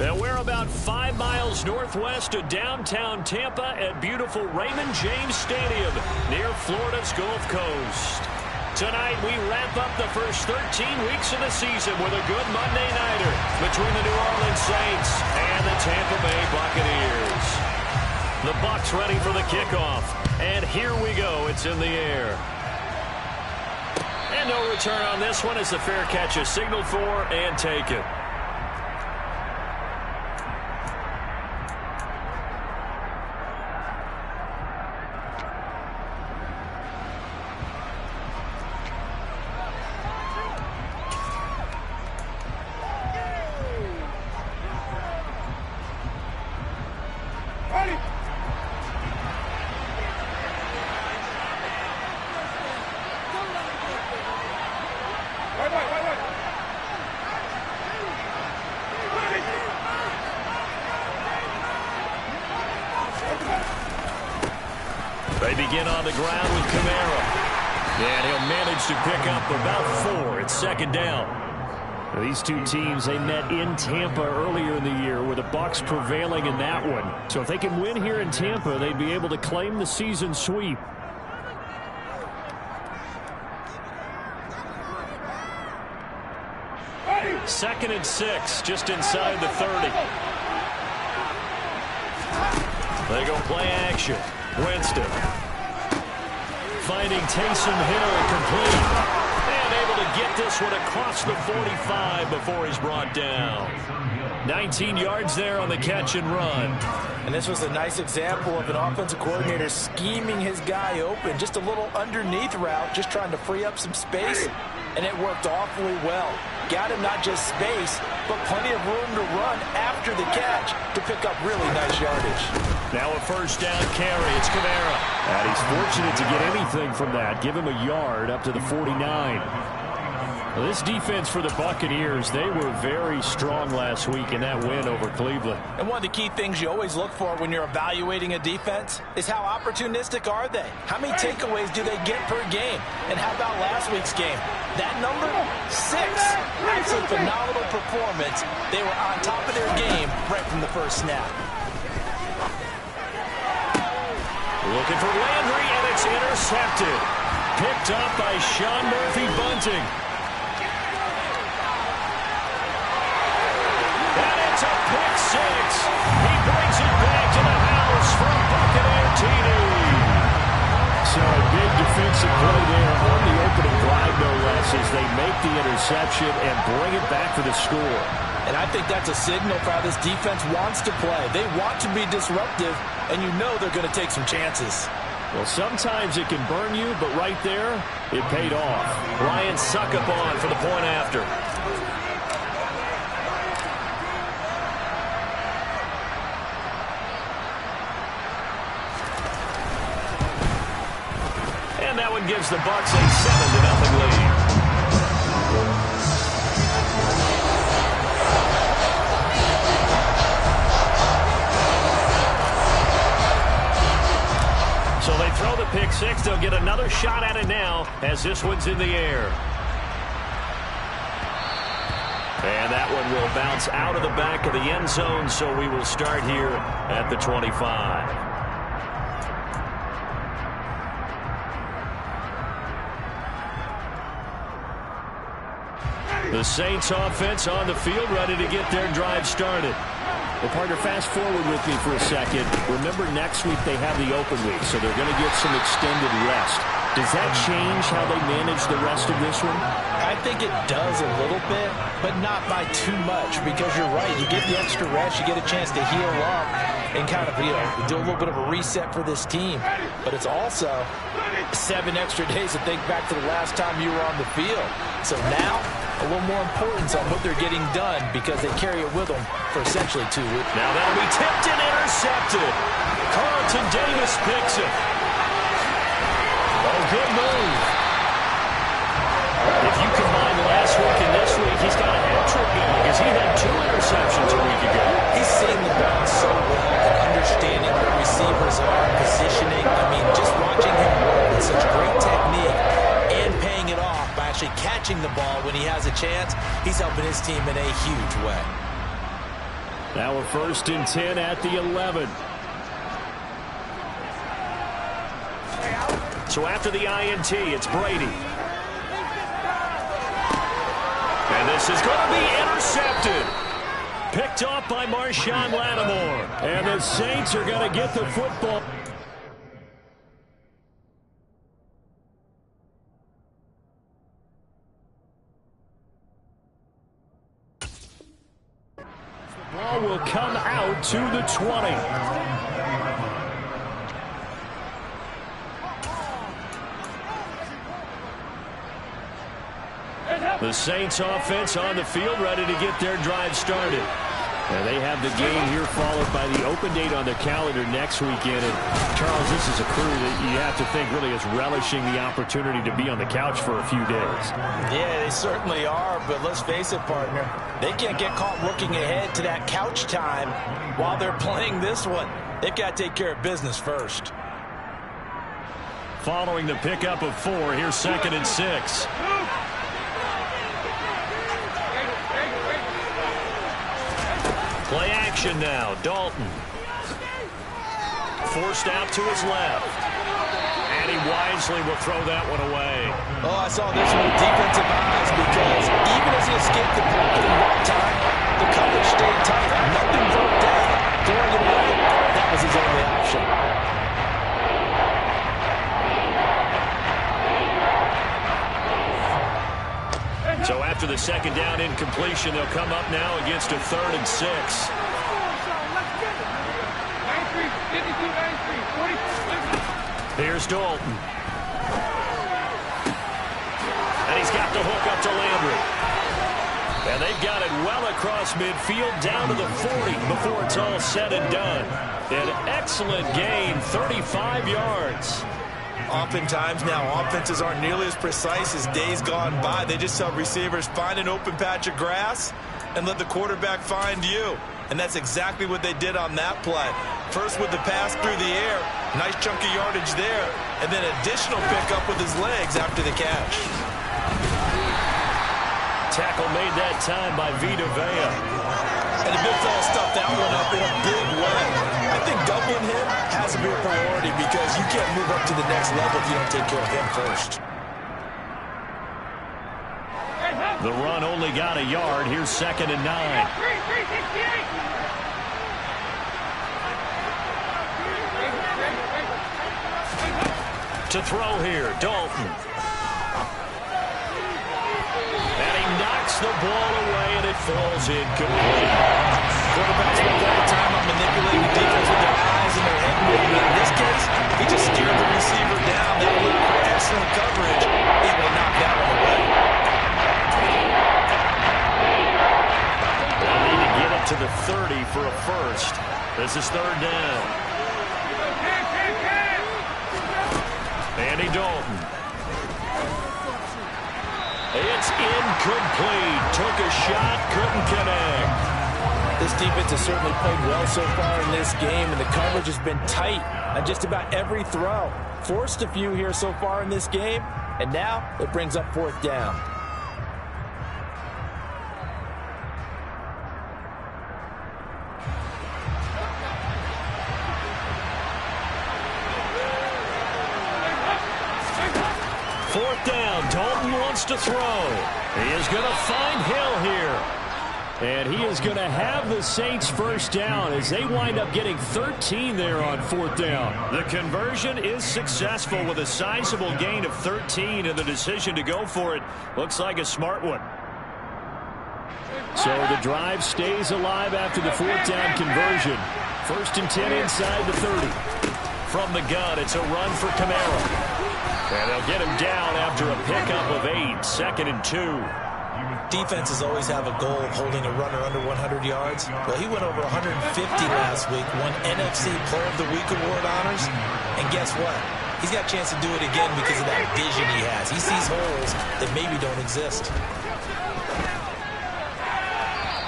And we're about 5 miles northwest of downtown Tampa at beautiful Raymond James Stadium near Florida's Gulf Coast. Tonight, we wrap up the first 13 weeks of the season with a good Monday nighter between the New Orleans Saints and the Tampa Bay Buccaneers. The Bucs ready for the kickoff. And here we go. It's in the air. And no return on this one as the fair catch is signaled for and taken. They begin on the ground with Kamara. And he'll manage to pick up about 4. It's second down. These two teams, they met in Tampa earlier in the year with the Bucs prevailing in that one. So if they can win here in Tampa, they'd be able to claim the season sweep. Second and 6, just inside the 30. They go play action. Winston finding Taysom Hill complete. And able to get this one across the 45 before he's brought down. 19 yards there on the catch and run. And this was a nice example of an offensive coordinator scheming his guy open. Just a little underneath route, just trying to free up some space. And it worked awfully well. Got him not just space, but plenty of room to run after the catch to pick up really nice yardage. Now a first down carry. It's Kamara. And he's fortunate to get anything from that. Give him a yard up to the 49. Well, this defense for the Buccaneers, they were very strong last week in that win over Cleveland. And one of the key things you always look for when you're evaluating a defense is how opportunistic are they? How many takeaways do they get per game? And how about last week's game? That number, 6. Absolutely phenomenal performance. They were on top of their game right from the first snap. Looking for Landry, and it's intercepted. Picked up by Sean Murphy-Bunting. And it's a pick 6. He brings it back to the house from Buccaneer TD. So a big defensive play there on the opening drive, no less, as they make the interception and bring it back for the score. And I think that's a signal for how this defense wants to play. They want to be disruptive, and you know they're going to take some chances. Well, sometimes it can burn you, but right there, it paid off. Ryan Succop on for the point after. And that one gives the Bucs a 7-0 lead. So they throw the pick 6. They'll get another shot at it now as this one's in the air. And that one will bounce out of the back of the end zone, so we will start here at the 25. The Saints offense on the field, ready to get their drive started. Well, partner, fast forward with me for a second. Remember, next week they have the open week, so they're going to get some extended rest. Does that change how they manage the rest of this one? I think it does a little bit, but not by too much, because you're right. You get the extra rest, you get a chance to heal up and kind of, do a little bit of a reset for this team. But it's also 7 extra days to think back to the last time you were on the field. So now, a little more importance on what they're getting done because they carry it with them for essentially 2 weeks. Now that'll be tipped and intercepted. Carlton Davis picks it. Oh, good move. If you combine last week and this week, he's got a hat-trick going because he had 2 interceptions a week ago. He's seeing the ball so well and understanding where receivers are, positioning. I mean, just watching him work with such great technique and paying it off by actually catching the ball when he has a chance, he's helping his team in a huge way. Now a 1st and 10 at the 11. So after the INT, it's Brady. And this is going to be intercepted. Picked off by Marshawn Lattimore. And the Saints are going to get the football. The ball will come out to the 20. The Saints offense on the field, ready to get their drive started. And they have the game here followed by the open date on their calendar next weekend. And Charles, this is a crew that you have to think really is relishing the opportunity to be on the couch for a few days. Yeah, they certainly are, but let's face it, partner. They can't get caught looking ahead to that couch time while they're playing this one. They've got to take care of business first. Following the pickup of 4, here's 2nd and 6. Play action now. Dalton. Forced out to his left. And he wisely will throw that one away. Oh, I saw this one with defensive eyes because even as he escaped the pocket in that time, the coverage stayed tight. Nothing broke down. Throwing it away, that was his only option. So after the 2nd down incompletion, they'll come up now against a 3rd and 6. Here's Dalton. And he's got the hook up to Landry. And they've got it well across midfield down to the 40 before it's all said and done. An excellent gain, 35 yards. Oftentimes now, offenses aren't nearly as precise as days gone by. They just have receivers find an open patch of grass and let the quarterback find you. And that's exactly what they did on that play. First with the pass through the air, nice chunky yardage there, and then additional pickup with his legs after the catch. Tackle made that time by Vita Vea. And the big fella stuffed that one up in a big way. I think doubling him has to be a priority because you can't move up to the next level if you don't take care of him first. The run only got a yard. Here's 2nd and 9. To throw here, Dalton. And he knocks the ball away, and it falls incomplete. Quarterbacks spend all the time on manipulating the defense with their eyes and their head movement. In this case, he just steered the receiver down. That looked for excellent coverage, able to knock that one away. They need to get it to the 30 for a first. This is 3rd down. Andy Dalton. It's incomplete. Took a shot, couldn't connect. This defense has certainly played well so far in this game, and the coverage has been tight on just about every throw. Forced a few here so far in this game, and now it brings up 4th down. Fourth down. Dalton wants to throw. He is going to find Hill here. And he is going to have the Saints first down as they wind up getting 13 there on 4th down. The conversion is successful with a sizable gain of 13, and the decision to go for it looks like a smart one. So the drive stays alive after the 4th down conversion. 1st and 10 inside the 30. From the gun, it's a run for Kamara. And they'll get him down after a pickup of 8, 2nd and 2. Defenses always have a goal of holding a runner under 100 yards. Well, he went over 150 last week, won NFC Player of the Week award honors. And guess what? He's got a chance to do it again because of that vision he has. He sees holes that maybe don't exist.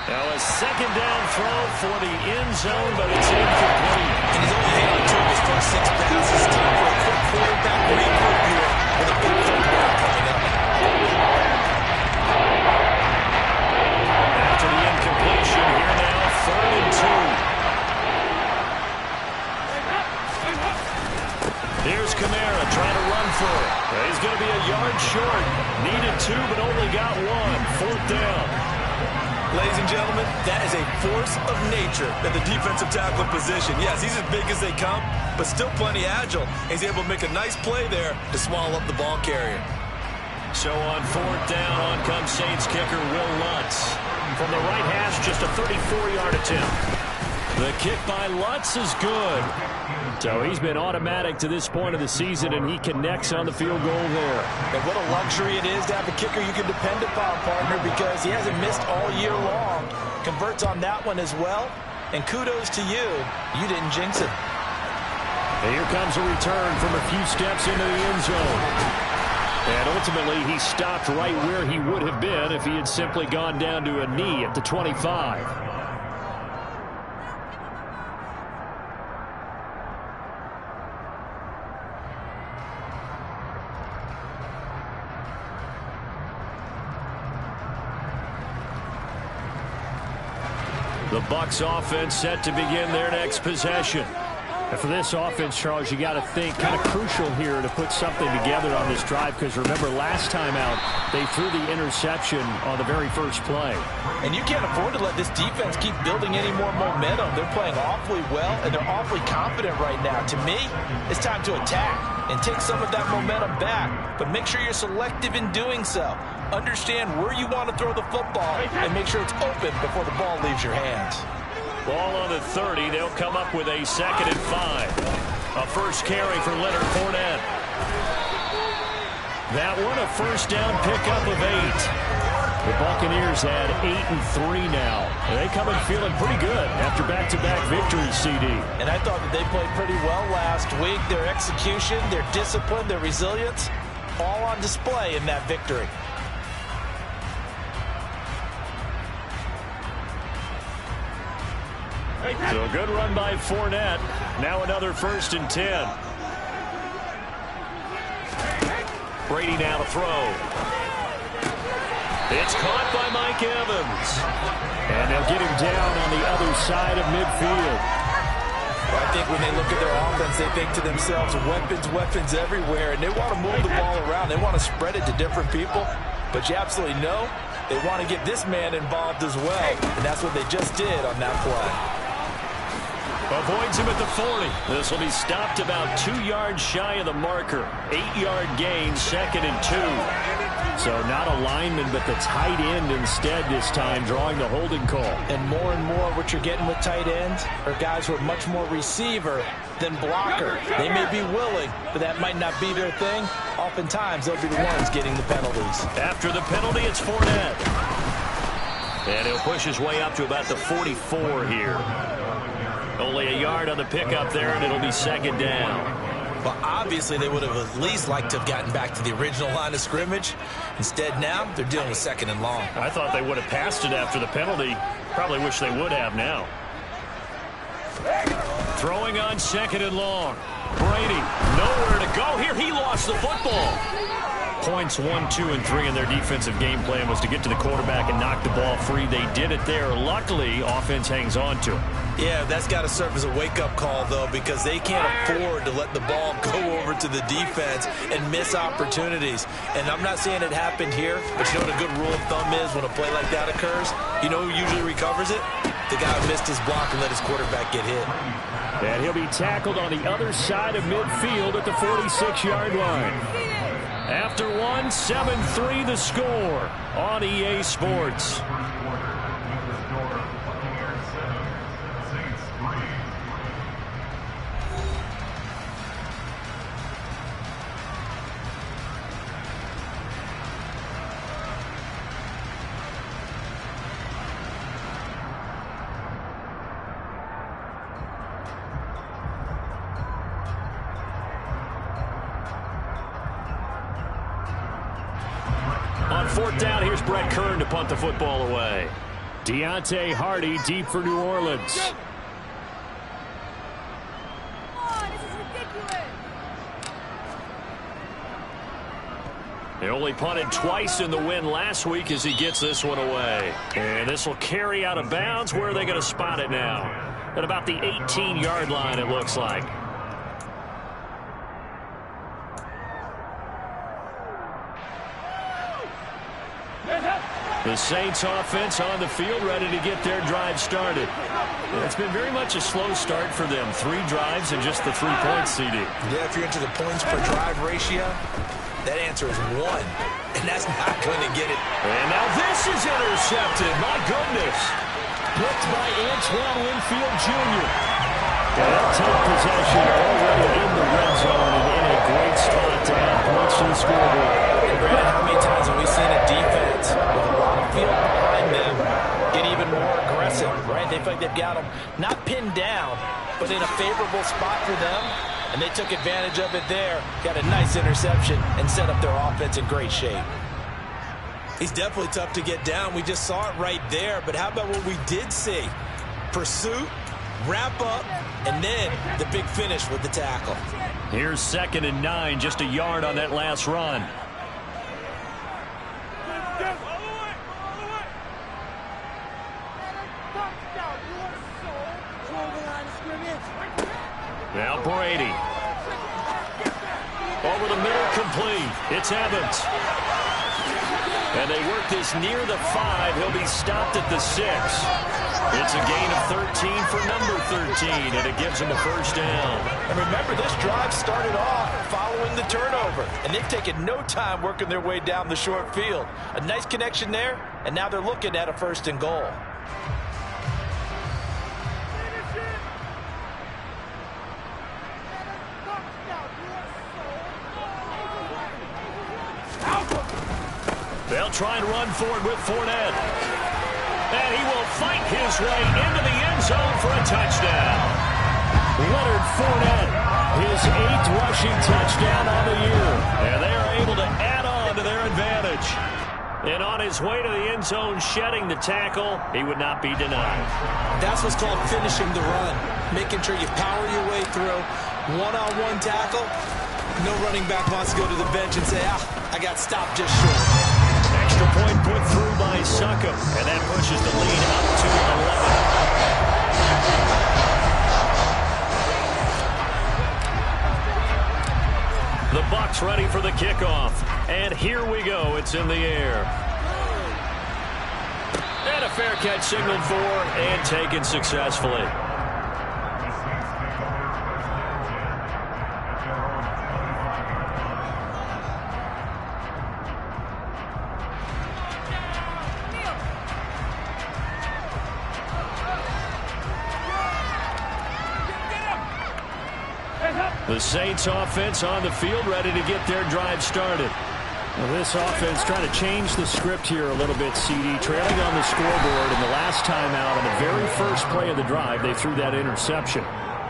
Now a 2nd down throw for the end zone, but it's incomplete. And he's only hit on 2 of his first 6 passes. Time for a quick quarterback regroup here with a big 3rd down coming up. After the incompletion, here now 3rd and 2. one short. Needed two, but only got one. Fourth down. Ladies and gentlemen, that is a force of nature at the defensive tackle position. Yes, he's as big as they come, but still plenty agile. He's able to make a nice play there to swallow up the ball carrier. So on fourth down, on comes Saints kicker Will Lutz. From the right hash, just a 34-yard attempt. The kick by Lutz is good. So he's been automatic to this point of the season, and he connects on the field goal there. And what a luxury it is to have a kicker you can depend upon, partner, because he hasn't missed all year long. Converts on that one as well. And kudos to you. You didn't jinx it. And here comes a return from a few steps into the end zone. And ultimately, he stopped right where he would have been if he had simply gone down to a knee at the 25. The Bucs offense set to begin their next possession. And for this offense, Charles, you got to think kind of crucial here to put something together on this drive, because remember last time out they threw the interception on the very first play. And you can't afford to let this defense keep building any more momentum. They're playing awfully well, and they're awfully confident right now. To me, it's time to attack and take some of that momentum back, but make sure you're selective in doing so. Understand where you want to throw the football and make sure it's open before the ball leaves your hands. Ball on the 30. They'll come up with a 2nd and 5. A first carry for Leonard Fournette. That one a first down pickup of 8. The Buccaneers had 8-3 now. They come in feeling pretty good after back-to-back victories, CD. And I thought that they played pretty well last week. Their execution, their discipline, their resilience, all on display in that victory. So a good run by Fournette. Now another 1st and 10. Brady now to throw. It's caught by Mike Evans. And they'll get him down on the other side of midfield. Well, I think when they look at their offense, they think to themselves, weapons, weapons everywhere. And they want to move the ball around. They want to spread it to different people. But you absolutely know they want to get this man involved as well. And that's what they just did on that play. Avoids him at the 40. This will be stopped about 2 yards shy of the marker. 8-yard gain, 2nd and 2. So not a lineman, but the tight end instead this time, drawing the holding call. And more what you're getting with tight ends are guys who are much more receiver than blocker. They may be willing, but that might not be their thing. Oftentimes, they'll be the ones getting the penalties. After the penalty, it's Fournette. And he'll push his way up to about the 44 here. Only a yard on the pickup there, and it'll be 2nd down. Well, obviously, they would have at least liked to have gotten back to the original line of scrimmage. Instead, now, they're dealing with 2nd and long. I thought they would have passed it after the penalty. Probably wish they would have now. Throwing on 2nd and long. Brady, nowhere to go here. He lost the football. Points 1, 2, and 3 in their defensive game plan was to get to the quarterback and knock the ball free. They did it there. Luckily, offense hangs on to it. Yeah, that's got to serve as a wake-up call, though, because they can't afford to let the ball go over to the defense and miss opportunities. And I'm not saying it happened here, but you know what a good rule of thumb is when a play like that occurs? You know who usually recovers it? The guy who missed his block and let his quarterback get hit. And he'll be tackled on the other side of midfield at the 46-yard line. After one, 7-3 the score on EA Sports. On 4th down, here's Brett Kern to punt the football away. Deontay Hardy deep for New Orleans. They only punted twice in the win last week as he gets this one away. And this will carry out of bounds. Where are they going to spot it now? At about the 18-yard line, it looks like. The Saints offense on the field, ready to get their drive started. It's been very much a slow start for them. 3 drives and just the 3 points, CD. Yeah, if you're into the points per drive ratio, that answer is 1. And that's not going to get it. And now this is intercepted. My goodness. Picked by Antoine Winfield Jr. They'll take possession already in the red zone and in a great spot to add points to the scoreboard. And Brandon, how many times have we seen a defense with a lot of field behind them get even more aggressive, right? They feel like they've got them not pinned down, but in a favorable spot for them, and they took advantage of it there, got a nice interception, and set up their offense in great shape. He's definitely tough to get down. We just saw it right there, but how about what we did see? Pursuit, wrap up, and then the big finish with the tackle. Here's 2nd and 9, just a yard on that last run. Now Brady. Over the middle, complete. It's Evans. And they work this near the 5. He'll be stopped at the 6. It's a gain of 13 for number 13, and it gives him a first down. And remember, this drive started off following the turnover, and they've taken no time working their way down the short field. A nice connection there, and now they're looking at a 1st and goal. They'll try and run for it with Fournette. And he will fight his way into the end zone for a touchdown. Leonard Fournette, his 8th rushing touchdown on the year. And they are able to add on to their advantage. And on his way to the end zone, shedding the tackle, he would not be denied. That's what's called finishing the run. Making sure you power your way through. One-on-one tackle. No running back wants to go to the bench and say, I got stopped just short. Extra point put through by Succop, and that pushes the lead up to 11. The Bucs ready for the kickoff, and here we go. It's in the air. And a fair catch signaled for and taken successfully. The Saints offense on the field, ready to get their drive started. Well, this offense trying to change the script here a little bit, CD. Trailing on the scoreboard, and the last time out on the very first play of the drive, they threw that interception.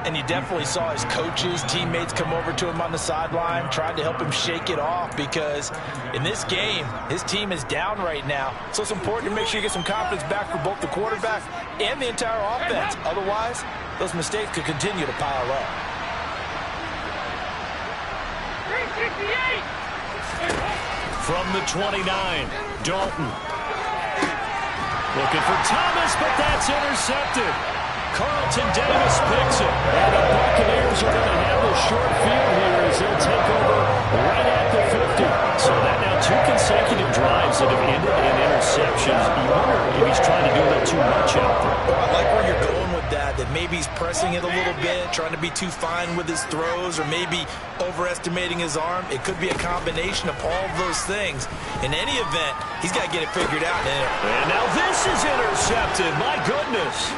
And you definitely saw his coaches, teammates come over to him on the sideline, trying to help him shake it off, because in this game, his team is down right now. So it's important to make sure you get some confidence back for both the quarterback and the entire offense. Otherwise, those mistakes could continue to pile up. From the 29, Dalton. Looking for Thomas, but that's intercepted. Carlton Davis picks it. And the Buccaneers are going to have the short field here as they'll take over right at the 50. So that now 2 consecutive drives that have ended in interceptions. You wonder if he's trying to do a little too much out there. I like where you're going with that maybe he's pressing it a little bit, trying to be too fine with his throws, or maybe overestimating his arm. It could be a combination of all of those things. In any event, he's got to get it figured out. And now this is intercepted. My goodness.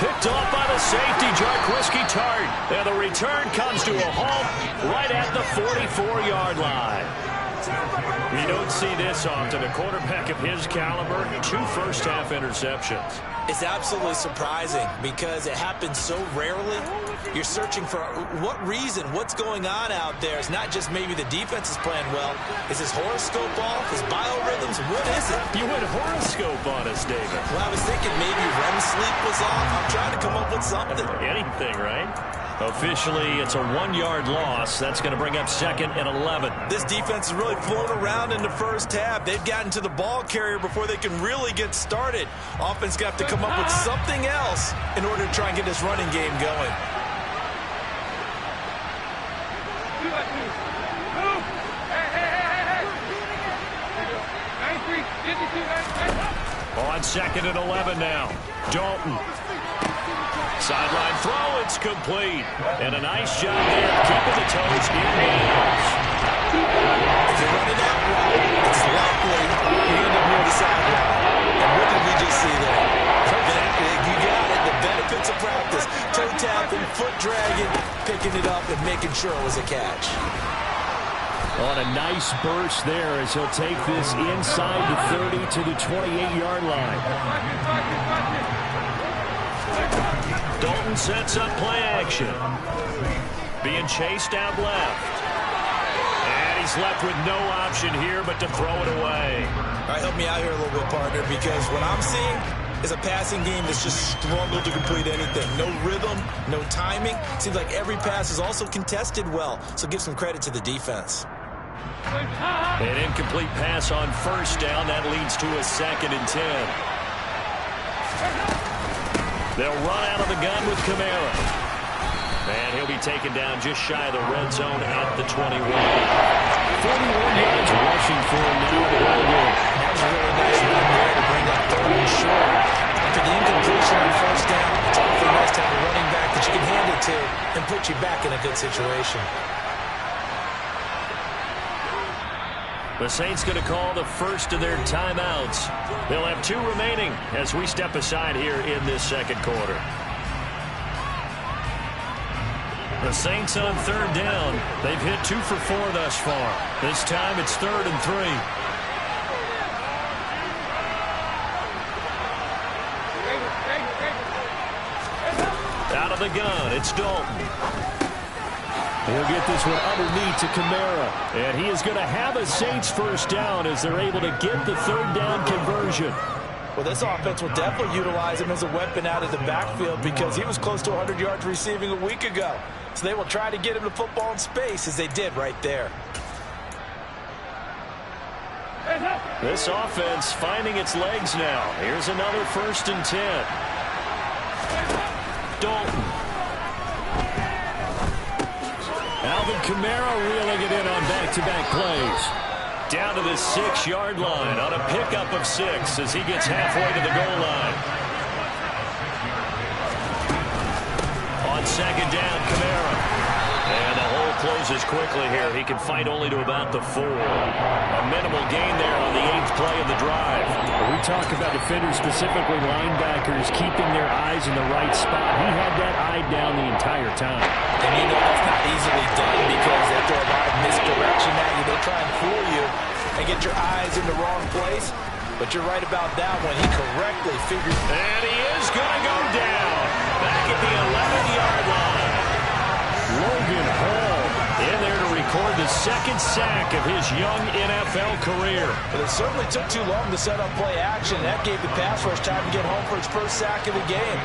Picked off by the safety, Jarquiski Tart. And the return comes to a halt right at the 44-yard line. You don't see this often. A quarterback of his caliber, 2 first-half interceptions. It's absolutely surprising because it happens so rarely. You're searching for what reason, what's going on out there. It's not just maybe the defense is playing well. Is his horoscope off? His biorhythms? What is it? You went horoscope on us, David. Well, I was thinking maybe REM sleep was off. I'm trying to come up with something. Anything, right? Officially, it's a 1-yard loss. That's going to bring up 2nd and 11. This defense is really flown around in the first half. They've gotten to the ball carrier before they can really get started. Offense got to come up with something else in order to try and get this running game going. On 2nd and 11 now. Dalton. Sideline throw, it's complete. And a nice job there, keeping the toes in bounds. If you're running that route, it's likely you end up near the sideline. And what did we just see there? You got it, the benefits of practice. Toe tapping, foot dragging, picking it up and making sure it was a catch. On a nice burst there as he'll take this inside the 30 to the 28-yard line. Dalton sets up play action. Being chased out left. And he's left with no option here but to throw it away. All right, help me out here a little bit, partner, because what I'm seeing is a passing game that's just struggled to complete anything. No rhythm, no timing. Seems like every pass is also contested well, so give some credit to the defense. An incomplete pass on 1st down. That leads to a 2nd and 10. They'll run out of the gun with Kamara. And he'll be taken down just shy of the red zone at the 21. 41 yards rushing for him now. That was a really nice run there to bring up 3rd and short. After the incompletion on 1st down, it's awfully nice to have a running back that you can hand it to and put you back in a good situation. The Saints going to call the first of their timeouts. They'll have 2 remaining as we step aside here in this 2nd quarter. The Saints on 3rd down. They've hit 2 for 4 thus far. This time it's 3rd and 3. Out of the gun, it's Dalton. He'll get this one underneath to Kamara. And he is going to have a Saints 1st down as they're able to get the 3rd down conversion. Well, this offense will definitely utilize him as a weapon out of the backfield because he was close to 100 yards receiving a week ago. So they will try to get him the football in space as they did right there. This offense finding its legs now. Here's another 1st and 10. Dalton. Alvin Kamara reeling it in on back-to-back plays. Down to the 6-yard line on a pickup of 6 as he gets halfway to the goal line. On 2nd down, Kamara. And the hole closes quickly here. He can fight only to about the 4. A minimal gain there on the 8th play of the drive. We talk about defenders, specifically linebackers, keeping their eyes in the right spot. He had that eye down the entire time. And you know that's not easily done because they throw a lot of misdirection at you. They try and fool you and get your eyes in the wrong place. But you're right about that one. He correctly figured. And he is going to go down. Back at the 11-yard line. Logan Hall in there to record the 2nd sack of his young NFL career. But it certainly took too long to set up play action. That gave the pass rush time to get home for his 1st sack of the game.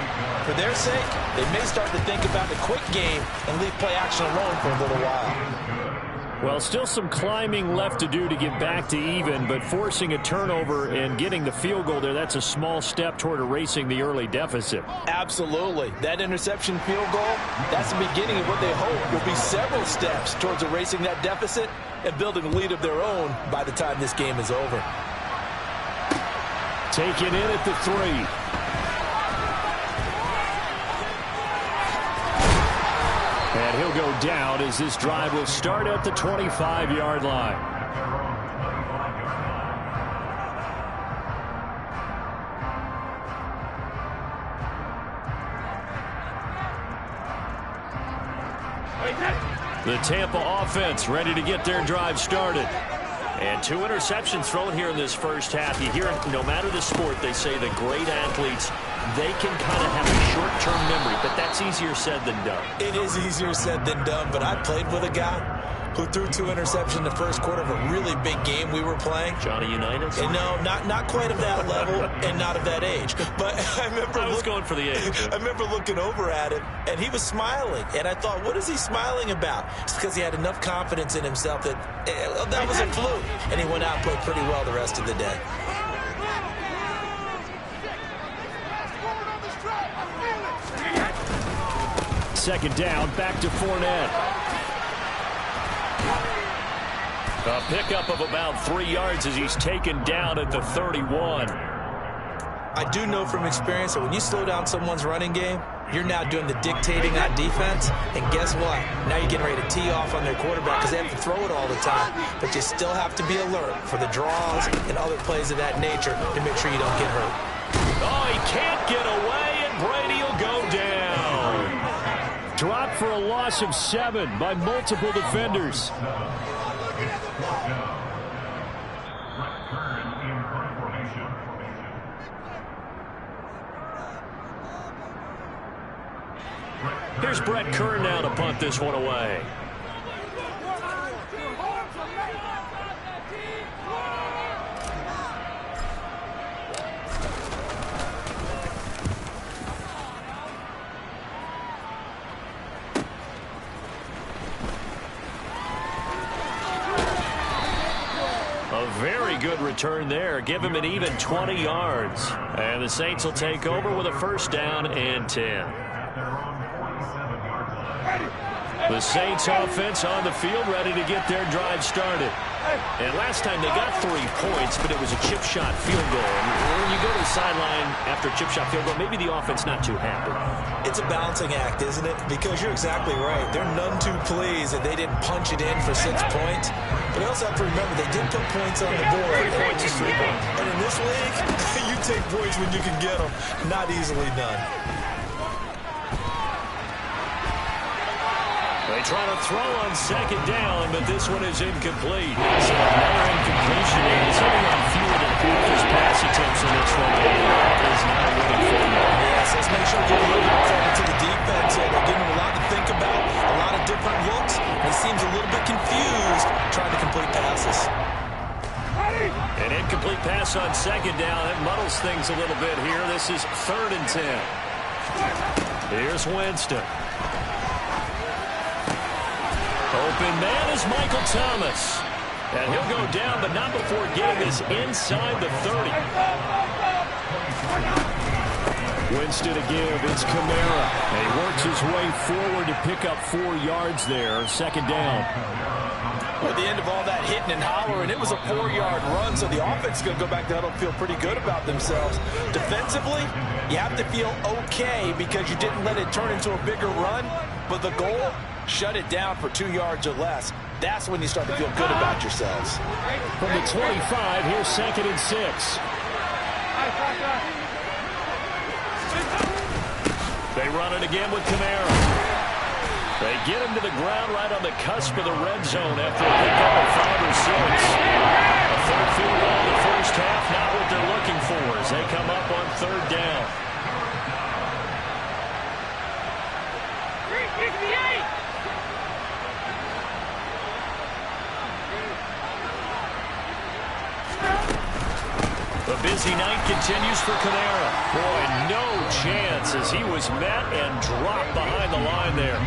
For their sake, they may start to think about the quick game and leave play action alone for a little while. Well, still some climbing left to do to get back to even, but forcing a turnover and getting the field goal there, that's a small step toward erasing the early deficit. Absolutely. That interception field goal, that's the beginning of what they hope will be several steps towards erasing that deficit and building a lead of their own by the time this game is over. Taken in at the 3. And he'll go down as this drive will start at the 25-yard line. The Tampa offense ready to get their drive started. And 2 interceptions thrown here in this 1st half. You hear it, no matter the sport, they say the great athletes, they can kind of have a short-term memory, but that's easier said than done. It is easier said than done, but I played with a guy who threw 2 interceptions in the 1st quarter of a really big game we were playing. Johnny Unitas? And no, not quite of that level and not of that age. But I was going for the age. I remember looking over at him, and he was smiling. And I thought, what is he smiling about? It's because he had enough confidence in himself that that was a fluke. And he went out and played pretty well the rest of the day. Second down, back to Fournette. A pickup of about 3 yards as he's taken down at the 31. I do know from experience that when you slow down someone's running game, you're now doing the dictating on defense. And guess what? Now you're getting ready to tee off on their quarterback because they have to throw it all the time. But you still have to be alert for the draws and other plays of that nature to make sure you don't get hurt. Oh, he can't get away, and Brady will go down. Dropped for a loss of 7 by multiple defenders. Here's Brett Kern now to punt this one away. A very good return there. Give him an even 20 yards. And the Saints will take over with a first down and 10. The Saints offense on the field ready to get their drive started. And last time they got 3 points, but it was a chip shot field goal. And when you go to the sideline after a chip shot field goal, maybe the offense not too happy. It's a balancing act, isn't it? Because you're exactly right. They're none too pleased that they didn't punch it in for 6 points. But you also have to remember they did put points on the board. 3 points is 3 points. And in this league, you take points when you can get them. Not easily done. They try to throw on second down, but this one is incomplete. So another incompletion. He's only on fewer than half his pass attempts in this one. That is not a winning formula. Yes, let's make sure we give a little bit of credit to the defense here. They're giving him a lot to think about, a lot of different looks. He seems a little bit confused trying to complete passes. An incomplete pass on second down. It muddles things a little bit here. This is 3rd and 10. Here's Winston. Open man is Michael Thomas. And he'll go down, but not before getting this inside the 30. Winston to give. It's Kamara. And he works his way forward to pick up 4 yards there. Second down. At the end of all that hitting and hollering, it was a 4-yard run, so the offense is going to go back to huddle, feel pretty good about themselves. Defensively, you have to feel okay because you didn't let it turn into a bigger run, but the goal, shut it down for 2 yards or less. That's when you start to feel good about yourselves. From the 25, here's 2nd and 6. They run it again with Kamara. They get him to the ground right on the cusp of the red zone after a pickup of 5 or 6. A 3rd field goal in the first half, not what they're looking for as they come up on 3rd down. The busy night continues for Kamara. Boy, no chance as he was met and dropped behind the line there.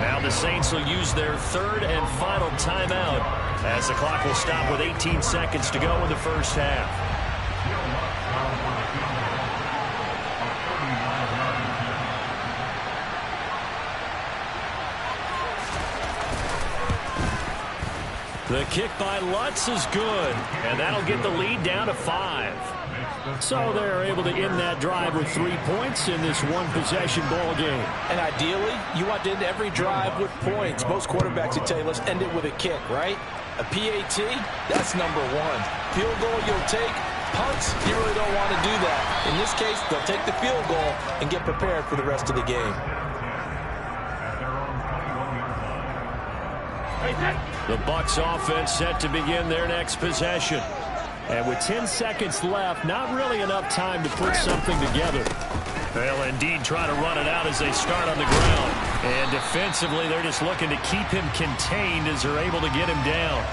Now the Saints will use their 3rd and final timeout as the clock will stop with 18 seconds to go in the first half. The kick by Lutz is good, and that'll get the lead down to 5. So they're able to end that drive with 3 points in this one-possession ball game. And ideally, you want to end every drive with points. Most quarterbacks would tell you, let's end it with a kick, right? A PAT, that's number 1. Field goal you'll take. Punts, you really don't want to do that. In this case, they'll take the field goal and get prepared for the rest of the game. The Bucs offense set to begin their next possession. And with 10 seconds left, not really enough time to put something together. They'll indeed try to run it out as they start on the ground. And defensively, they're just looking to keep him contained as they're able to get him down.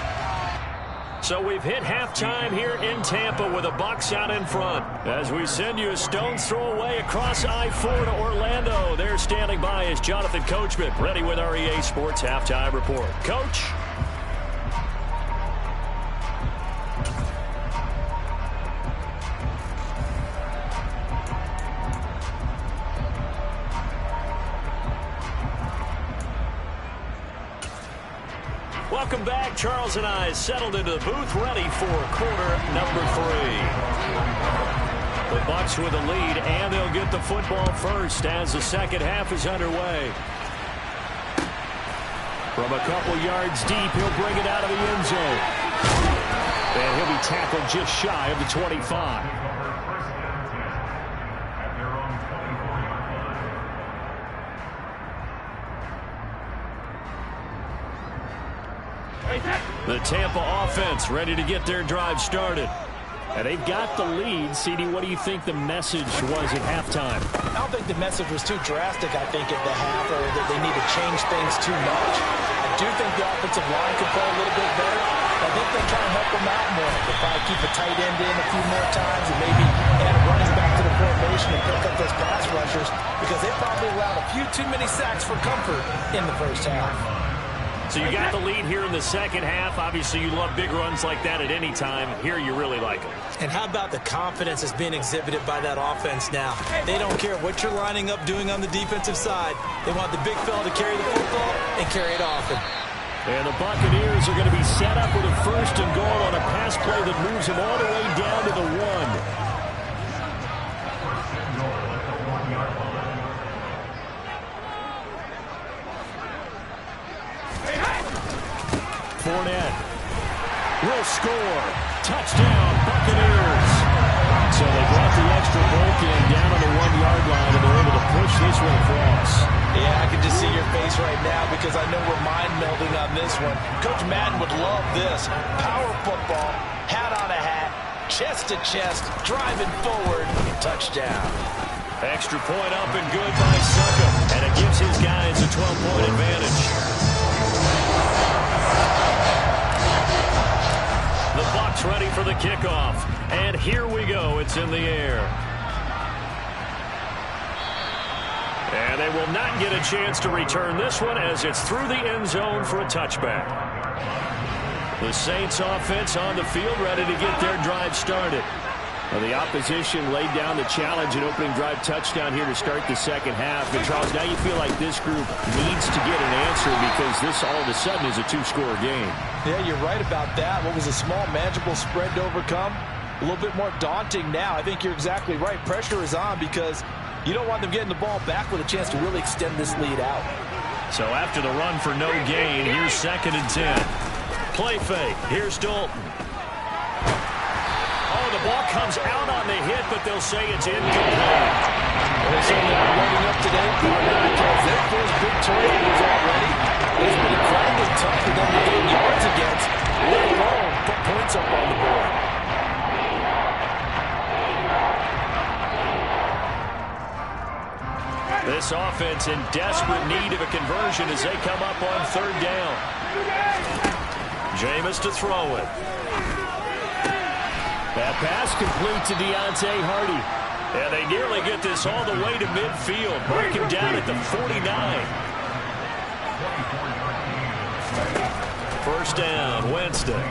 So we've hit halftime here in Tampa with the Bucs out in front. As we send you a stone's throw away across I-4 to Orlando. There standing by is Jonathan Coachman, ready with our EA Sports Halftime Report. Coach? Welcome back. Charles and I settled into the booth, ready for quarter number 3. The Bucs with a lead, and they'll get the football first as the second half is underway. From a couple yards deep, he'll bring it out of the end zone. And he'll be tackled just shy of the 25. The Tampa offense ready to get their drive started. And they've got the lead. CD, what do you think the message was at halftime? I don't think the message was too drastic, I think, at the half, or that they need to change things too much. I do think the offensive line could play a little bit better. I think they'll try and help them out more. They'll probably keep a tight end in a few more times and maybe add running back to the formation and pick up those pass rushers, because they probably allowed a few too many sacks for comfort in the first half. So you got the lead here in the second half. Obviously, you love big runs like that at any time. Here, you really like them. And how about the confidence that's being exhibited by that offense now? They don't care what you're lining up doing on the defensive side. They want the big fella to carry the football and carry it often. And the Buccaneers are going to be set up with a first and goal on a pass play that moves them all the way down to the 1. Fournette will score. Touchdown, Buccaneers. So they brought the extra bulk in down on the 1-yard line, and they're able to push this one across. Yeah, I can just see your face right now, because I know we're mind-melding on this one. Coach Madden would love this. Power football, hat on a hat, chest to chest, driving forward, touchdown. Extra point up and good by Succop, and it gives his guys a 12-point advantage. The Bucs ready for the kickoff. And here we go. It's in the air. And they will not get a chance to return this one as it's through the end zone for a touchback. The Saints offense on the field ready to get their drive started. Well, the opposition laid down the challenge and opening drive touchdown here to start the second half. And Charles, now you feel like this group needs to get an answer, because this all of a sudden is a 2-score game. Yeah, you're right about that. What was a small, manageable spread to overcome, a little bit more daunting now. I think you're exactly right. Pressure is on, because you don't want them getting the ball back with a chance to really extend this lead out. So after the run for no gain, here's 2nd and 10. Play fake. Here's Dalton. Oh, the ball comes out on the hit, but they'll say it's incomplete. They're certainly not running up today, because their first big turnovers already. It's been incredibly tough for them to gain yards against, let alone put points up on the board. This offense in desperate need of a conversion as they come up on 3rd down. Jameis to throw it. That pass complete to Deontay Hardy. And they nearly get this all the way to midfield. Break him down at the 49. 1st down, Winston. And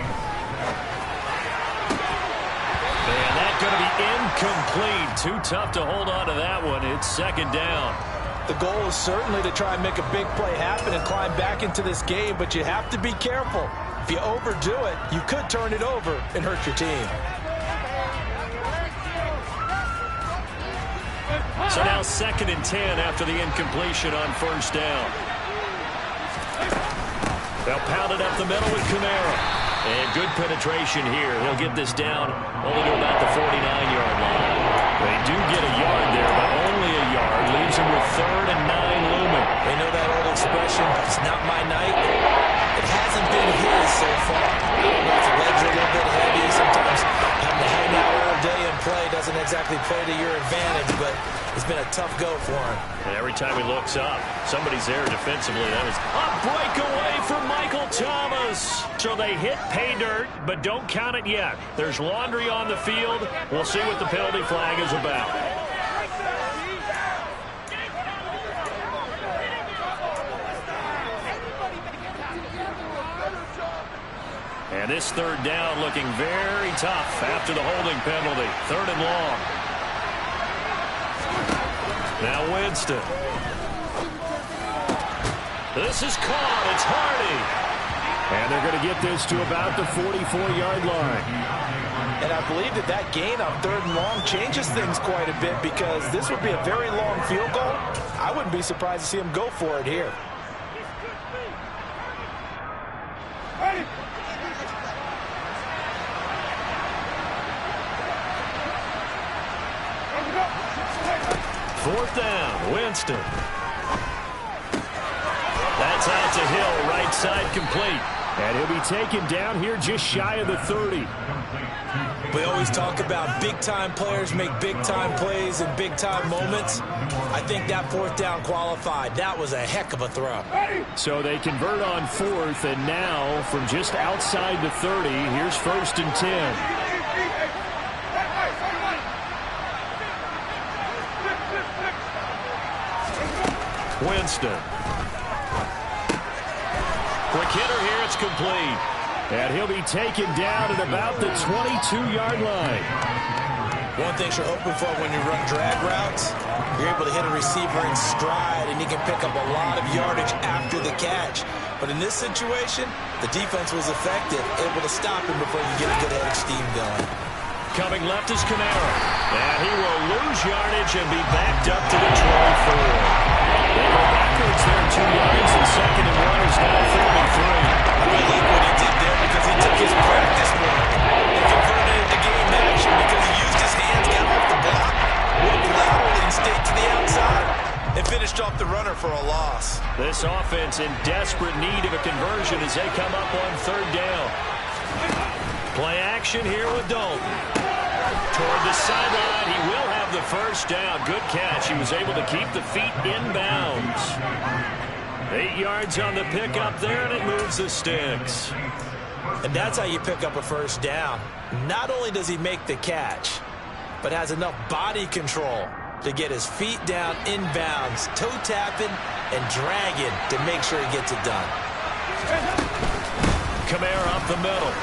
that's going to be incomplete. Too tough to hold on to that one. It's 2nd down. The goal is certainly to try and make a big play happen and climb back into this game, but you have to be careful. If you overdo it, you could turn it over and hurt your team. So now 2nd and 10 after the incompletion on 1st down. They'll pound it up the middle with Kamara. And good penetration here. He'll get this down only to about the 49-yard line. They do get a yard there, but only a yard. Leaves him with 3rd and 9 looming. They know that old expression, it's not my night. It hasn't been his so far. I don't know if the legs are a little bit heavy. Sometimes having to hang out all day and play doesn't exactly play to your advantage, but it's been a tough go for him. And every time he looks up, somebody's there defensively. That was a breakaway for Michael Thomas. So they hit pay dirt, but don't count it yet. There's laundry on the field. We'll see what the penalty flag is about. And this 3rd down looking very tough after the holding penalty. 3rd and long. Now Winston. This is caught. It's Hardy. And they're going to get this to about the 44-yard line. And I believe that gain on 3rd and long changes things quite a bit, because this would be a very long field goal. I wouldn't be surprised to see him go for it here. Fourth down, Winston. That's out to Hill, right side complete. And he'll be taken down here just shy of the 30. We always talk about big-time players make big-time plays in big-time moments. I think that 4th down qualified. That was a heck of a throw. So they convert on 4th, and now from just outside the 30, here's 1st and 10. Winston. Quick hitter here, it's complete. And he'll be taken down at about the 22-yard line. One thing you're hoping for when you run drag routes, you're able to hit a receiver in stride, and he can pick up a lot of yardage after the catch. But in this situation, the defense was effective, able to stop him before you get a good head of steam going. Coming left is Kamara. And he will lose yardage and be backed up to the 24. They go backwards there 2 yards, and 2nd and 1 is now 33. I really like what he did there, because he took his practice work and converted it to game action, because he used his hands, got off the block, worked laterally and stayed to the outside, and finished off the runner for a loss. This offense in desperate need of a conversion as they come up on 3rd down. Play action here with Dalton. Toward the sideline, he will have the 1st down. Good catch. He was able to keep the feet in bounds. 8 yards on the pickup there, and it moves the sticks. And that's how you pick up a 1st down. Not only does he make the catch, but has enough body control to get his feet down in bounds, toe tapping and dragging to make sure he gets it done. Kamara up the middle.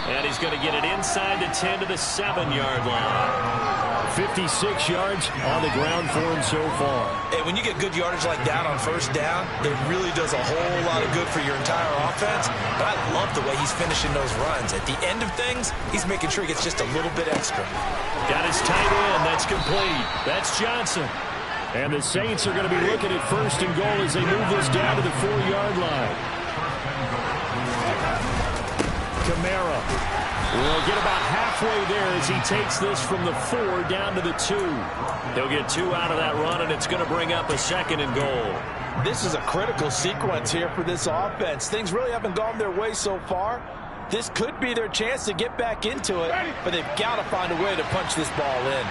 And he's going to get it inside the 10 to the 7-yard line. 56 yards on the ground for him so far. And when you get good yardage like that on 1st down, it really does a whole lot of good for your entire offense. But I love the way he's finishing those runs. At the end of things, he's making sure he gets just a little bit extra. Got his tight end. That's complete. That's Johnson. And the Saints are going to be looking at 1st and goal as they move this down to the 4-yard line. Kamara will get about halfway there as he takes this from the 4 down to the 2. He'll get 2 out of that run, and it's going to bring up a 2nd and goal. This is a critical sequence here for this offense. Things really haven't gone their way so far. This could be their chance to get back into it, but they've got to find a way to punch this ball in.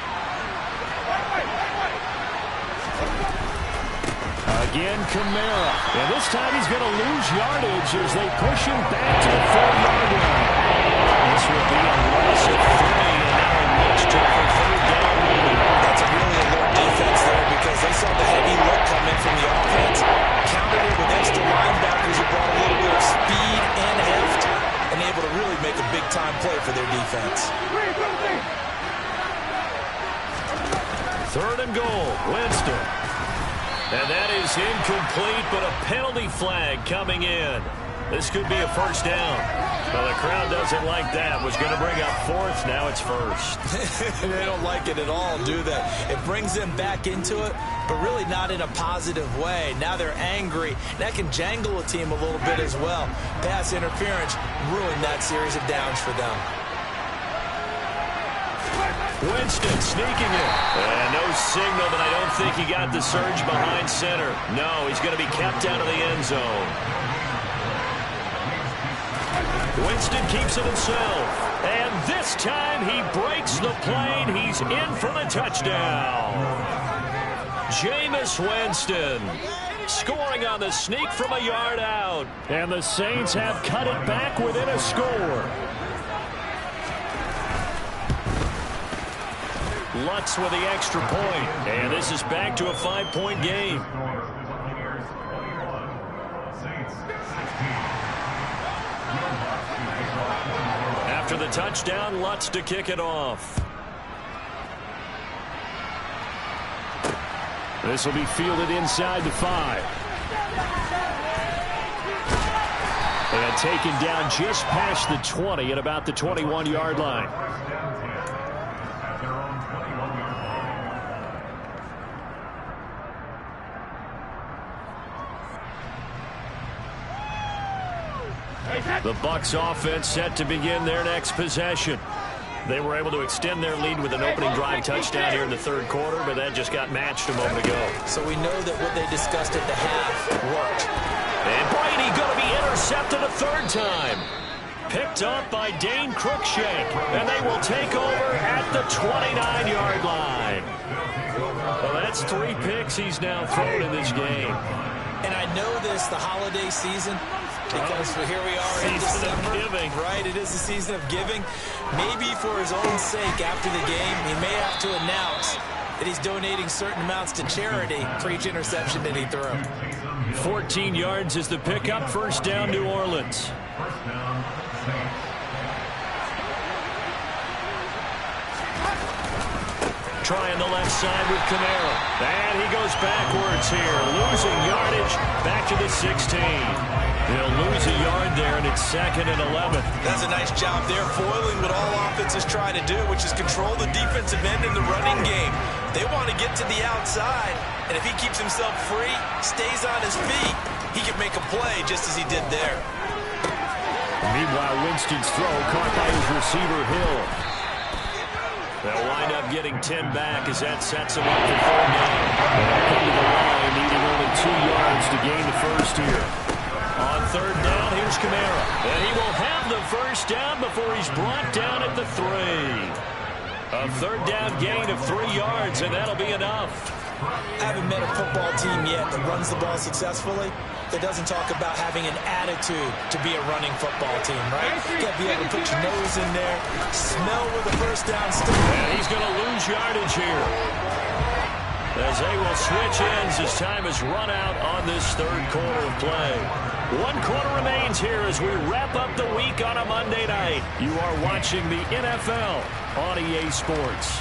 Again, Kamara. And this time he's going to lose yardage as they push him back to the 4-yard line. This will be a loss of 3, and now a much tougher 3rd down. That's a really alert defense there, because they saw the heavy look come in from the offense, countered it with extra linebackers who brought a little bit of speed and heft, and able to really make a big-time play for their defense. 3rd and goal, Winston. And that is incomplete, but a penalty flag coming in. This could be a 1st down. Well, the crowd doesn't like that. Was going to bring up 4th. Now it's 1st. They don't like it at all, do they? It brings them back into it, but really not in a positive way. Now they're angry. That can jangle a team a little bit as well. Pass interference ruined that series of downs for them. Winston sneaking it. And no signal, but I don't think he got the surge behind center. No, he's going to be kept out of the end zone. Winston keeps it himself. And this time he breaks the plane. He's in for the touchdown. Jameis Winston scoring on the sneak from a yard out. And the Saints have cut it back within a score. Lutz with the extra point. And this is back to a 5-point game. After the touchdown, Lutz to kick it off. This will be fielded inside the 5. And taken down just past the 20 at about the 21-yard line. The Bucs offense set to begin their next possession. They were able to extend their lead with an opening drive touchdown here in the third quarter, but that just got matched a moment ago. So we know that what they discussed at the half worked. And Brady going to be intercepted a third time. Picked up by Dane Cruikshank, and they will take over at the 29-yard line. Well, that's 3 picks he's now thrown in this game. And I know this, the holiday season, because here we are in December. Giving. Right, it is the season of giving. Maybe for his own sake after the game, he may have to announce that he's donating certain amounts to charity for each interception that he threw. 14 yards is the pickup. First down, New Orleans. Trying the left side with Kamara. And he goes backwards here. Losing yardage back to the 16. He'll lose a yard there, and it's 2nd and 11. That's a nice job there, foiling what all offenses try to do, which is control the defensive end in the running game. They want to get to the outside, and if he keeps himself free, stays on his feet, he can make a play just as he did there. Meanwhile, Winston's throw caught by his receiver, Hill. They'll wind up getting 10 back as that sets him up for 4 down. Back into the line, needing only 2 yards to gain the first here. On third down, here's Kamara. And he will have the first down before he's brought down at the 3. A third down gain of 3 yards, and that'll be enough. I haven't met a football team yet that runs the ball successfully that doesn't talk about having an attitude to be a running football team, right? You got to be able to put your nose in there, smell where the first down starts. And he's going to lose yardage here, as they will switch ends as time has run out on this third quarter of play. 1 quarter remains here as we wrap up the week on a Monday night. You are watching the NFL on EA Sports.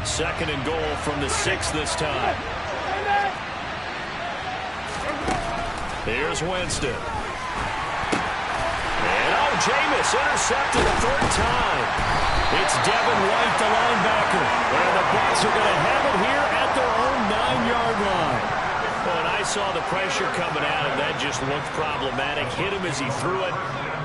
Second and goal from the 6 this time. Here's Winston. And Jameis intercepted a third time. It's Devin White, the linebacker. And the Bucs are going to have it here at their own 9-yard line. Well, and I saw the pressure coming out, and that just looked problematic. Hit him as he threw it,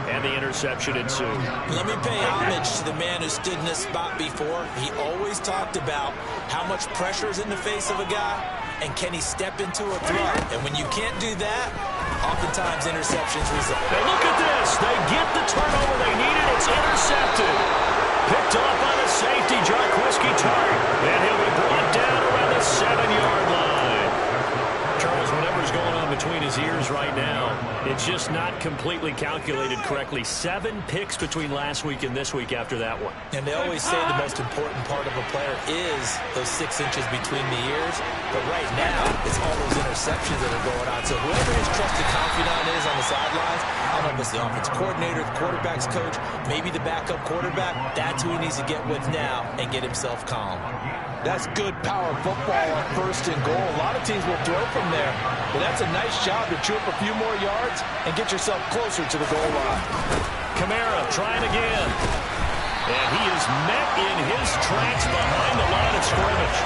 and the interception ensued. Let me pay homage to the man who stood in this spot before. He always talked about how much pressure is in the face of a guy, and can he step into a throw. And when you can't do that, oftentimes interceptions result. Now look at this. They get the turnover they needed. It's intercepted. Picked off by the safety, Jarquiski Tartt. And he'll be brought down around the 7-yard line. Charles, whatever's going on between his ears right now, it's just not completely calculated correctly. 7 picks between last week and this week after that one. And they always say the most important part of a player is those 6 inches between the ears. But right now, it's all those interceptions that are going on. So whoever his trusted confidant is on the sidelines, I don't know if it's the offensive coordinator, the quarterback's coach, maybe the backup quarterback, that's who he needs to get with now and get himself calm. That's good power football on 1st and goal. A lot of teams will throw from there, but that's a nice job to chew up a few more yards and get yourself closer to the goal line. Kamara trying again. And he is met in his tracks behind the line of scrimmage.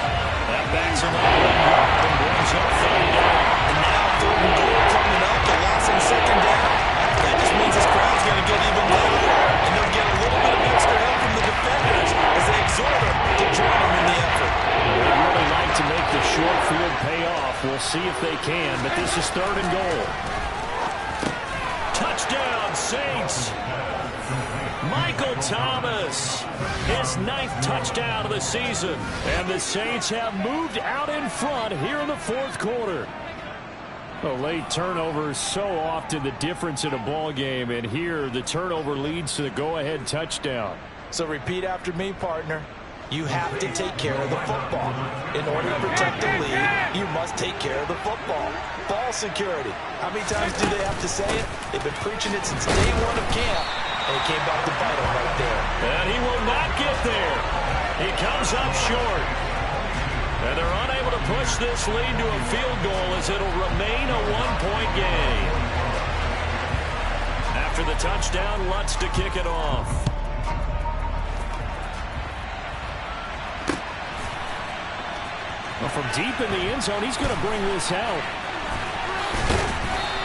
That backs him up 1 yard and brings up 3rd down. And now 3rd and goal coming up. The loss on 2nd down. That just means this crowd's going to get even louder. And they'll get a little bit of extra help from the defenders as they exhort them to join them in the effort. They'd really like to make the short field pay off. We'll see if they can, but this is 3rd and goal. Touchdown, Saints. Michael Thomas, his 9th touchdown of the season. And the Saints have moved out in front here in the 4th quarter. A late turnover is so often the difference in a ball game, and here the turnover leads to the go-ahead touchdown. So repeat after me, partner. You have to take care of the football. In order to protect the lead, you must take care of the football. Ball security. How many times do they have to say it? They've been preaching it since day 1 of camp, and it came back to bite them right there. And he will not get there. He comes up short. And they're unable to push this lead to a field goal as it'll remain a one-point game. After the touchdown, Lutz to kick it off. Well, from deep in the end zone, he's going to bring this out.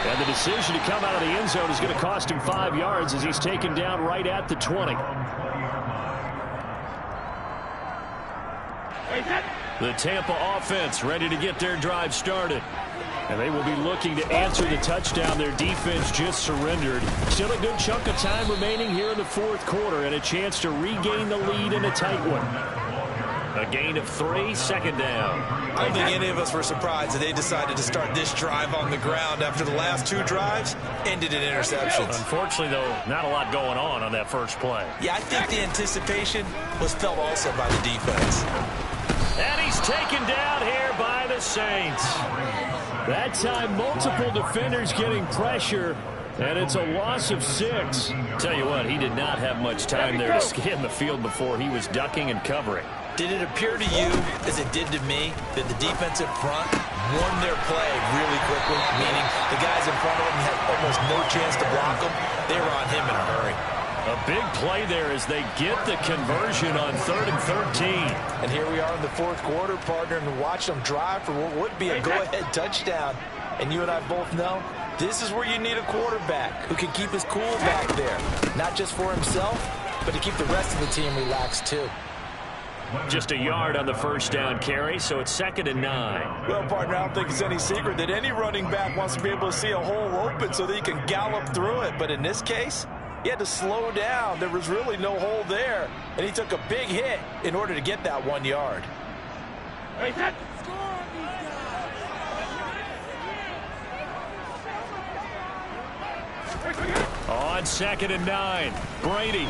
And the decision to come out of the end zone is going to cost him 5 yards as he's taken down right at the 20. The Tampa offense ready to get their drive started. And they will be looking to answer the touchdown their defense just surrendered. Still a good chunk of time remaining here in the fourth quarter and a chance to regain the lead in a tight one. A gain of 3, second down. I don't think any of us were surprised that they decided to start this drive on the ground after the last 2 drives ended in interceptions. Unfortunately, though, not a lot going on that first play. Yeah, I think the anticipation was felt also by the defense. And he's taken down here by the Saints. That time, multiple defenders getting pressure, and it's a loss of 6. Tell you what, he did not have much time there to scan the field before he was ducking and covering. Did it appear to you, as it did to me, that the defensive front won their play really quickly, meaning the guys in front of them had almost no chance to block them? They were on him in a hurry. A big play there as they get the conversion on 3rd and 13. And here we are in the fourth quarter, partner, and watch them drive for what would be a go-ahead touchdown. And you and I both know this is where you need a quarterback who can keep his cool back there, not just for himself, but to keep the rest of the team relaxed too. Just a yard on the first down carry, so it's 2nd and 9. Well, partner, I don't think it's any secret that any running back wants to be able to see a hole open so that he can gallop through it. But in this case, he had to slow down. There was really no hole there, and he took a big hit in order to get that 1 yard. On 2nd and 9, Brady.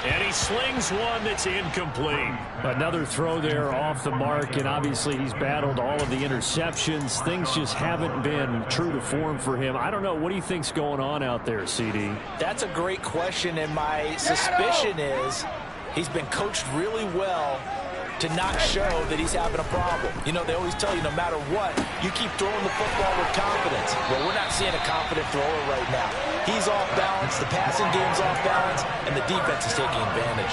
And he slings one that's incomplete. Another throw there off the mark, and obviously he's battled all of the interceptions. Things just haven't been true to form for him. I don't know. What do you think's going on out there, CD? That's a great question, and my suspicion is he's been coached really well to not show that he's having a problem. You know, they always tell you no matter what, you keep throwing the football with confidence. Well, we're not seeing a confident thrower right now. He's off balance, the passing game's off balance, and the defense is taking advantage.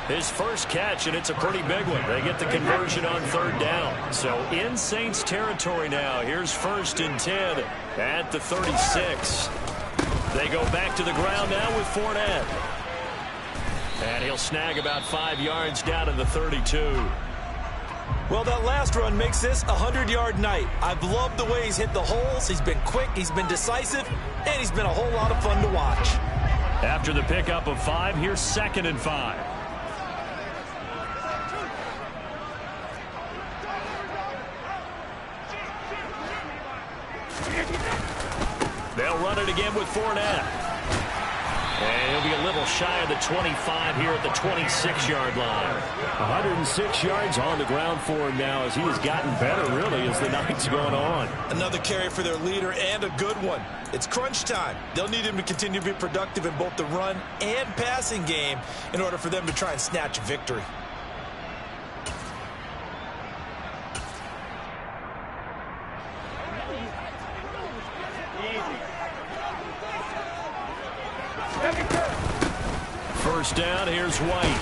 His first catch, and it's a pretty big one. They get the conversion on 3rd down. So in Saints territory now. Here's 1st and 10 at the 36. They go back to the ground now with Fournette. And he'll snag about 5 yards down in the 32. Well, that last run makes this a 100-yard night. I've loved the way he's hit the holes. He's been quick, he's been decisive, and he's been a whole lot of fun to watch. After the pickup of 5, here's 2nd and 5. They'll run it again with Fournette. And he'll be a little shy of the 25 here at the 26-yard line. 106 yards on the ground for him now as he has gotten better, really, as the night's gone on. Another carry for their leader and a good one. It's crunch time. They'll need him to continue to be productive in both the run and passing game in order for them to try and snatch a victory. First down, here's White.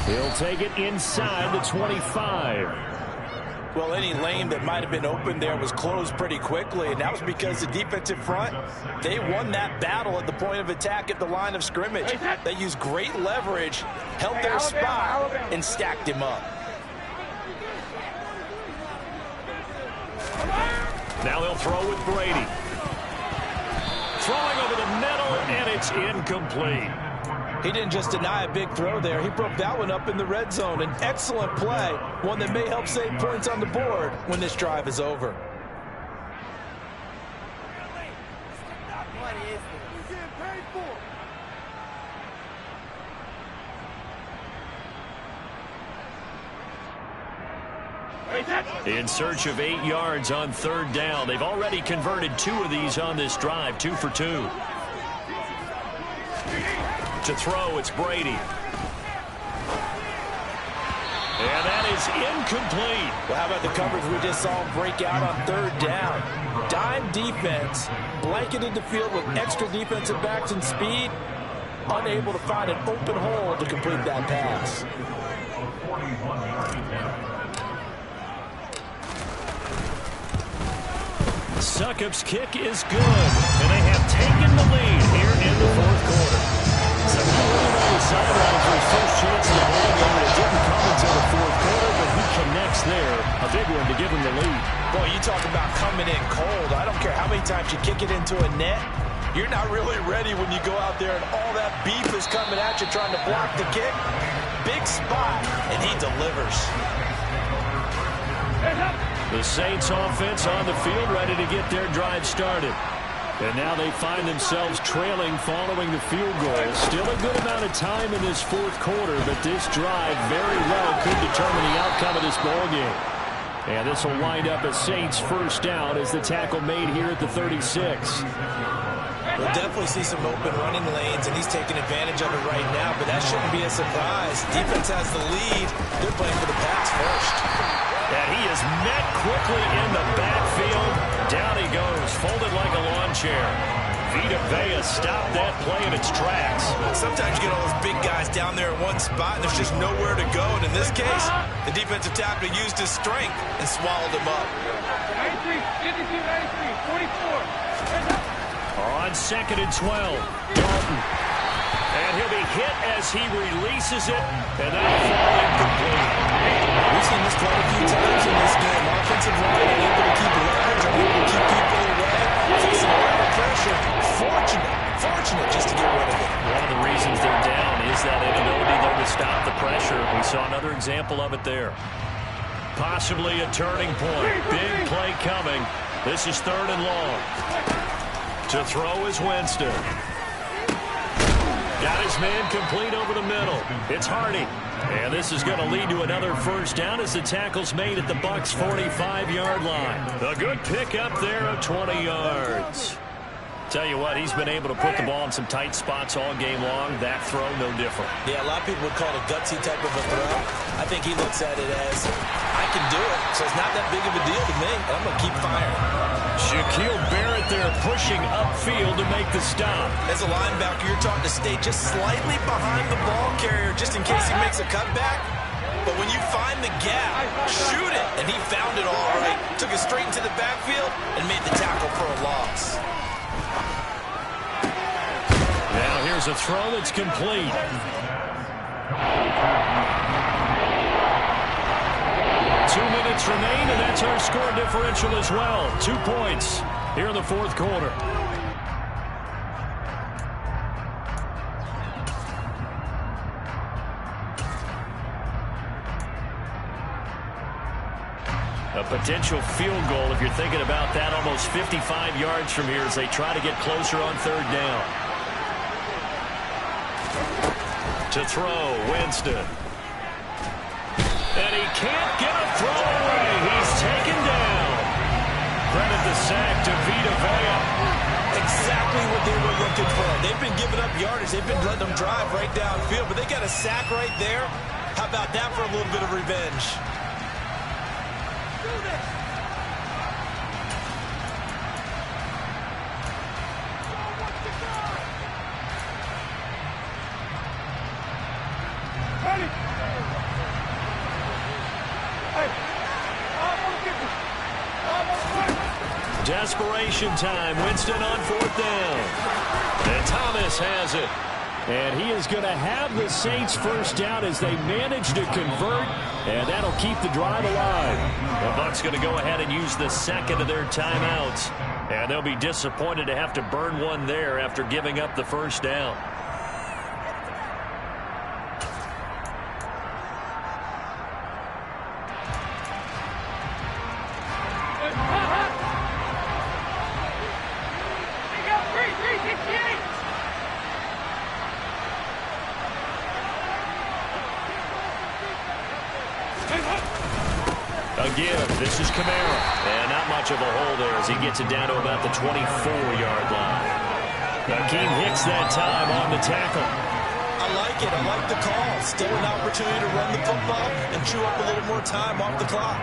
He'll take it inside the 25. Well, any lane that might have been open there was closed pretty quickly, and that was because the defensive front, they won that battle at the point of attack at the line of scrimmage. They used great leverage, held their spot, and stacked him up. Now they'll throw with Brady. Throwing over the middle, and it's incomplete. He didn't just deny a big throw there. He broke that one up in the red zone. An excellent play, one that may help save points on the board when this drive is over. In search of 8 yards on 3rd down. They've already converted 2 of these on this drive, 2 for 2. To throw, it's Brady. And that is incomplete. Well, how about the coverage we just saw him break out on third down? Dime defense, blanketed the field with extra defensive backs and speed, unable to find an open hole to complete that pass. Succop's kick is good, and they have taken the lead here in the fourth quarter. So he went on the sideline for his first chance in the ball game, and it didn't come until the fourth quarter, but he connects there. A big one to give him the lead. Boy, you talk about coming in cold. I don't care how many times you kick it into a net. You're not really ready when you go out there and all that beef is coming at you trying to block the kick. Big spot, and he delivers. The Saints offense on the field ready to get their drive started. And now they find themselves trailing following the field goal. Still a good amount of time in this fourth quarter, but this drive very well could determine the outcome of this ball game. And this will wind up a Saints first down as the tackle made here at the 36. We'll definitely see some open running lanes, and he's taking advantage of it right now, but that shouldn't be a surprise. Defense has the lead. They're playing for the pass first. And he is met quickly in the backfield. Down he goes, folded like a lawn chair. Vita Vea stopped that play in its tracks. Sometimes you get all those big guys down there in one spot, and there's just nowhere to go. And in this case, the defensive tackle used his strength and swallowed him up. 93, 52, 93, 44. On 2nd and 12, Dalton. And he'll be hit as he releases it, and that'll fall incomplete. We've seen this quite a few times in this game. Offensive line unable to keep yards, unable to keep people away, facing a lot of pressure. Fortunate just to get rid of it. One of the reasons they're down is that inability, though, to stop the pressure. We saw another example of it there. Possibly a turning point. Big play coming. This is 3rd and long. To throw is Winston. Got his man complete over the middle. It's Hardy. And this is going to lead to another first down as the tackle's made at the Bucs' 45-yard line. A good pickup there of 20 yards. Tell you what, he's been able to put the ball in some tight spots all game long. That throw, no different. Yeah, a lot of people would call it a gutsy type of a throw. I think he looks at it as, I can do it, so it's not that big of a deal to me. I'm going to keep firing. Shaquille Barrett there pushing upfield to make the stop. As a linebacker, you're taught to stay just slightly behind the ball carrier just in case he makes a cutback. But when you find the gap, shoot it. And he found it all right. Took it straight into the backfield and made the tackle for a loss. Now here's a throw that's complete. 2 minutes remain, and that's our score differential as well. 2 points here in the fourth quarter. A potential field goal, if you're thinking about that, almost 55 yards from here as they try to get closer on 3rd down. To throw, Winston. And he can't get a throw away. He's taken down. Credit the sack to Vita Vea. Exactly what they were looking for. They've been giving up yardage. They've been letting them drive right downfield, but they got a sack right there. How about that for a little bit of revenge? Desperation time. Winston on 4th down. And Thomas has it. And he is going to have the Saints first down as they manage to convert, and that'll keep the drive alive. The Bucs going to go ahead and use the second of their timeouts, and they'll be disappointed to have to burn one there after giving up the first down. Again, this is Kamara. And not much of a hole there as he gets it down to about the 24-yard line. Akeem Hicks that time on the tackle. I like it. I like the call. Still an opportunity to run the football and chew up a little more time off the clock.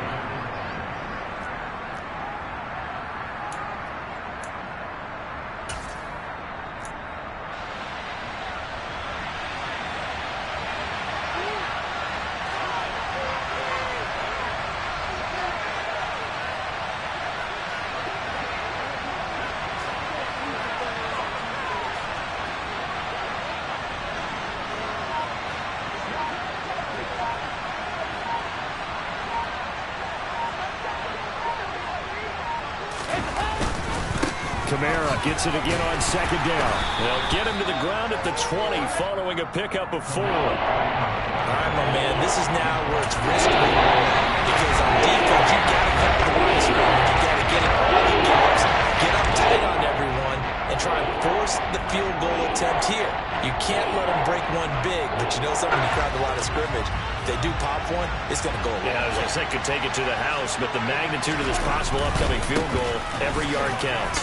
Kamara gets it again on second down. They'll get him to the ground at the 20 following a pickup of 4. All right, my man, this is now where it's risk reward. Because on defense, you got to crack the line of scrimmage. You got to get in all the gaps, get up tight on everyone, and try and force the field goal attempt here. You can't let them break one big, but you know something, you crack the line of scrimmage. If they do pop one, it's going to go away. Yeah, as I said, could take it to the house, but the magnitude of this possible upcoming field goal, every yard counts.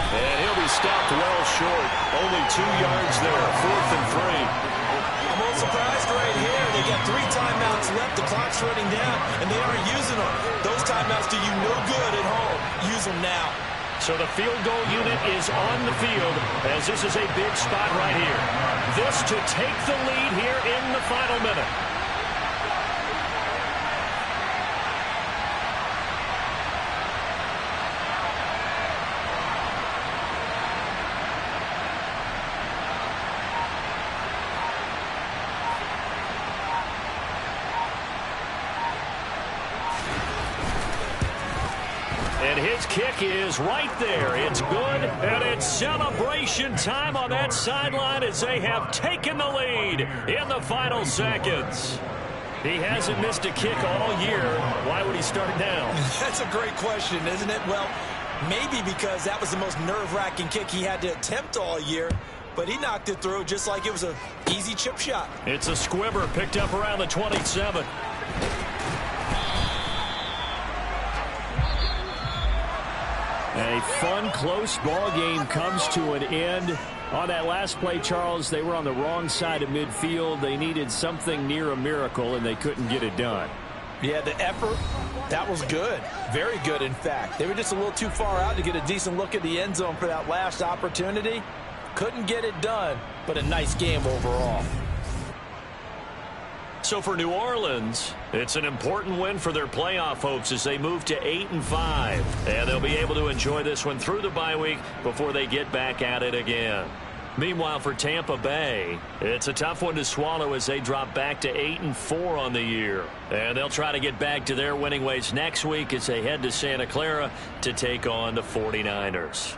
And he'll be stopped well short. Only 2 yards there, 4th and 3. I'm a little surprised right here. They got 3 timeouts left. The clock's running down, and they aren't using them. Those timeouts do you no good at home. Use them now. So the field goal unit is on the field as this is a big spot right here. This to take the lead here in the final minute. And his kick is right there. It's good, and it's celebration time on that sideline as they have taken the lead in the final seconds. He hasn't missed a kick all year. Why would he start now? That's a great question, isn't it? Well, maybe because that was the most nerve-wracking kick he had to attempt all year, but he knocked it through just like it was an easy chip shot. It's a squibber picked up around the 27. A fun, close ball game comes to an end. On that last play, Charles, they were on the wrong side of midfield. They needed something near a miracle, and they couldn't get it done. Yeah, the effort, that was good. Very good, in fact. They were just a little too far out to get a decent look at the end zone for that last opportunity. Couldn't get it done, but a nice game overall. So for New Orleans, it's an important win for their playoff hopes as they move to 8-5. And they'll be able to enjoy this one through the bye week before they get back at it again. Meanwhile, for Tampa Bay, it's a tough one to swallow as they drop back to 8-4 on the year. And they'll try to get back to their winning ways next week as they head to Santa Clara to take on the 49ers.